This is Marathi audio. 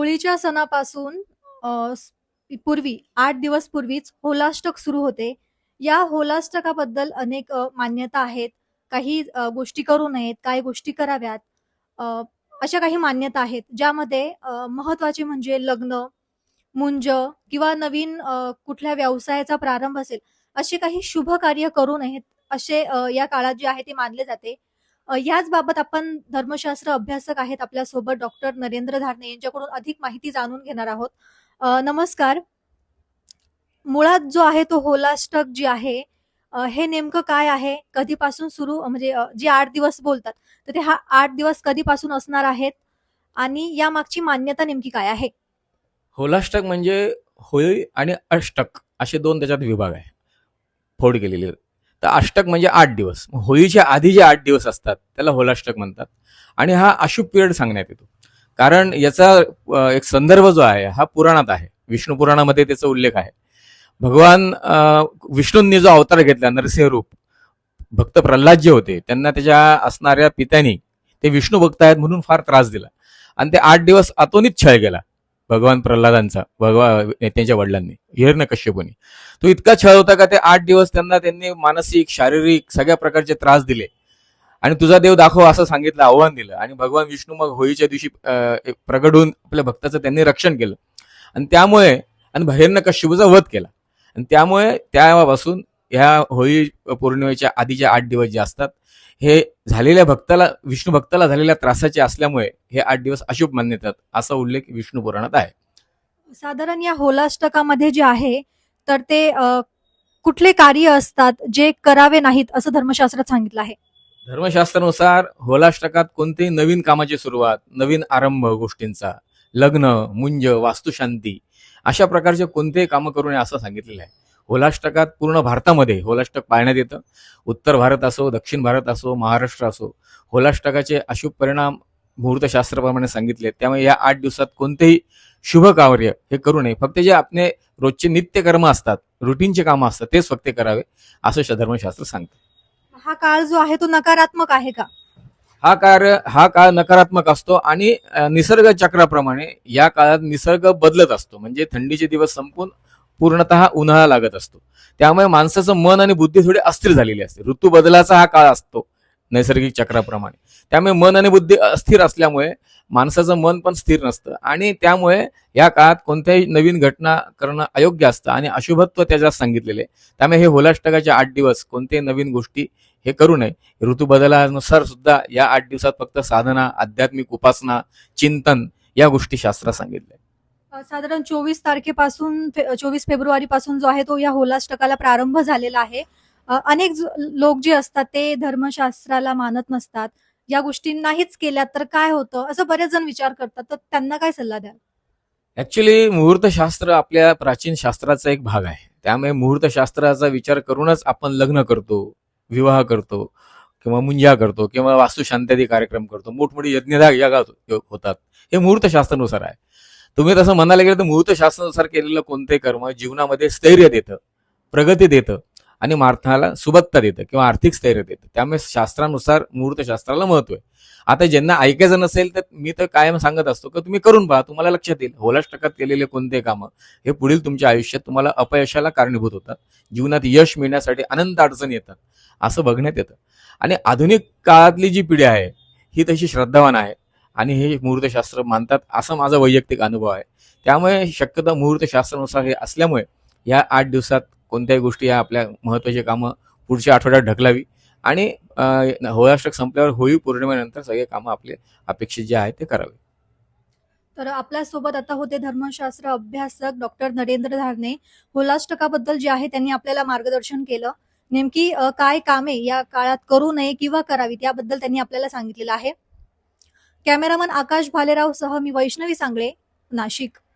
होळीच्या सणापासून पूर्वी 8 दिवस पूर्वीच होलाष्टक सुरू होते. या होलाष्टकाबद्दल अनेक मान्यता आहेत. काही गोष्टी करू नयेत, काही गोष्टी कराव्यात. अ, अशा काही मान्यता आहेत, ज्यामध्ये महत्त्वाचे म्हणजे लग्न, मुंज किंवा नवीन कुठल्या व्यवसायाचा प्रारंभ असेल, असे काही शुभ कार्य करू नयेत, असे या काळात जे आहे ते मानले जाते. याच बाबत आपण धर्मशास्त्र अभ्यासक आहेत आपल्यासोबत डॉक्टर नरेंद्र धारणे यांच्याकडून अधिक माहिती जाणून घेणार आहोत. नमस्कार. मुळात जो आहे तो होलाष्टक जे आहे हे नेमकं काय आहे? कधीपासून सुरू म्हणजे जे 8 दिवस बोलतात, तर ते हा 8 दिवस कधीपासून असणार आहेत आणि यामागची मान्यता नेमकी काय आहे? होलाष्टक म्हणजे होळी आणि अष्टक असे दोन त्याच्यात विभाग आहे, फोड केलेले. तर अष्टक म्हणजे 8 दिवस. होळीच्या आधी जे 8 दिवस असतात त्याला होलाष्टक म्हणतात. आणि हा अशुभ पिरियड सांगण्यात येतो, कारण याचा एक संदर्भ जो आहे हा पुराणात आहे. विष्णू पुराणामध्ये त्याचा उल्लेख आहे. भगवान विष्णूंनी जो अवतार घेतला, नरसिंह रूप, भक्त प्रल्हाद जे होते त्यांना त्याच्या असणाऱ्या पित्यानी ते विष्णू भक्त आहेत म्हणून फार त्रास दिला, आणि ते 8 दिवस अतोनीत छळ केला भगवान प्रल्हादांचा, त्यांच्या वडिलांनी, हिरण्यकश्यपूंनी. तो इतका छळ होता का ते 8 दिवस त्यांनी मानसिक, शारीरिक सगळ्या प्रकारचे त्रास दिले. आणि तुझा देव दाखव असं सांगितलं, आव्हान दिलं. आणि भगवान विष्णू मग होळीच्या दिवशी प्रगट होऊन आपल्या भक्ताचं त्यांनी रक्षण केलं. आणि त्यामुळे आणि हिरण्यकश्यपूचा वध केला. आणि त्यामुळे त्यापासून ह्या होळी पौर्णिमेच्या आधीचे 8 दिवस जे असतात, हे झालेल्या भक्ताला, विष्णू भक्ताला झालेल्या त्रासाचे असल्यामुळे हे 8 दिवस अशुभ मानतात, असा उल्लेख विष्णू पुराणात आहे. साधारण या होलाष्टकामध्ये जे आहे, तर ते कुठले कार्य असतात जे करावे नाहीत असं धर्मशास्त्रात सांगितलं आहे? धर्मशास्त्रानुसार होलाष्टकात कोणतेही नवीन कामाची सुरुवात, नवीन आरंभ गोष्टींचा, लग्न, मुंज, वास्तुशांती अशा प्रकारचे कोणतेही कामं करू नये असं सांगितलेलं आहे. होलाष्टकात पूर्ण भारतामध्ये होलाष्टक पाळण्यात येतं. उत्तर भारत असो, दक्षिण भारत असो, महाराष्ट्र असो, होलाष्टकाचे अशुभ परिणाम मुहूर्तशास्त्राप्रमाणे सांगितले. त्यामुळे या 8 दिवसात कोणतेही शुभ कार्य हे करू नये. फक्त जे आपले रोजचे नित्यकर्म असतात, रुटीनचे कामं असतात, तेच फक्त करावे असं धर्मशास्त्र सांगतं. हा काळ जो आहे तो नकारात्मक आहे का? हा काळ नकारात्मक असतो. आणि निसर्ग चक्राप्रमाणे या काळात निसर्ग बदलत असतो. म्हणजे थंडीचे दिवस संपून पूर्णतः उन्हाळा लागत असतो. त्यामुळे माणसाचं मन आणि बुद्धी थोडी अस्थिर झालेली असते. ऋतू बदलाचा हा काळ असतो नैसर्गिक चक्राप्रमाणे. त्यामुळे मन आणि बुद्धी अस्थिर असल्यामुळे माणसाचं मन पण स्थिर नसतं, आणि त्यामुळे या काळात कोणत्याही नवीन घटना करणं अयोग्य असतं आणि अशुभत्व त्याच्यात सांगितलेले. त्यामुळे हे होलाष्टकाचे 8 दिवस कोणत्याही नवीन गोष्टी हे करू नये. ऋतू बदलानुसार सुद्धा या 8 दिवसात फक्त साधना, आध्यात्मिक उपासना, चिंतन या गोष्टी शास्त्रात सांगितल्या. साधारण 24 तारखेपासून 24 फेब्रुवारीपासून जो आहे तो या होलाष्टकाला प्रारंभ झालेला आहे. अनेक लोक जे असतात ते धर्मशास्त्राला मानत नसतात. या गोष्टी नाहीच केल्या तर काय होतं, असं बरेच जण विचार करतात. तर त्यांना काय सल्ला द्याल? ऍक्च्युली मुहूर्तशास्त्र आपल्या प्राचीन शास्त्राचा एक भाग आहे. त्यामुळे मुहूर्तशास्त्राचा विचार करूनच आपण लग्न करतो, विवाह करतो, किंवा मुंजा करतो, किंवा वास्तुशांती कार्यक्रम करतो, मोठमोठी यज्ञ होतात. हे मुहूर्तशास्त्रानुसार आहे. तुम्ही तसं म्हणायला गेलं तर मुहूर्तशास्त्रानुसार केलेलं कोणतेही कर्म जीवनामध्ये स्थैर्य देतं, प्रगती देतं, आणि मार्थाला सुबत्ता देतं किंवा आर्थिक स्थैर्य देतं. त्यामुळे शास्त्रानुसार मुहूर्तशास्त्राला महत्व आहे. आता ज्यांना ऐकायचं नसेल तर मी तर कायम सांगत असतो की तुम्ही करून पहा, तुम्हाला लक्षात येईल. होलाष्टकात केलेले कोणते कामं हे पुढील तुमच्या आयुष्यात तुम्हाला अपयशाला कारणीभूत होतात. जीवनात यश मिळण्यासाठी अनंत अडचणी येतात, असं बघण्यात येतं. आणि आधुनिक काळातली जी पिढी आहे ही तशी श्रद्धावान आहे आणि हे मुहूर्तशास्त्र मानतात, असा माझा वैयक्तिक अनुभव आहे. त्यामुळे शक्यतो मुहूर्तशास्त्रानुसार हे असल्यामुळे या 8 दिवसात कोणत्याही गोष्टी या आपल्या महत्वाची कामं पुढच्या आठवड्यात ढकलावी, आणि होळाष्टक संपल्यावर होळी पौर्णिमेनंतर सगळे कामं आपले अपेक्षित जे आहे ते करावे. तर आपल्यासोबत आता होते धर्मशास्त्र अभ्यासक डॉक्टर नरेंद्र धारणे. होलाष्टकाबद्दल जे आहे त्यांनी आपल्याला मार्गदर्शन केलं. नेमकी काय कामे या काळात करू नये किंवा करावीत याबद्दल त्यांनी आपल्याला सांगितलेलं आहे. कॅमेरामन आकाश भालेराव सह मी वैष्णवी सांगळे, नाशिक.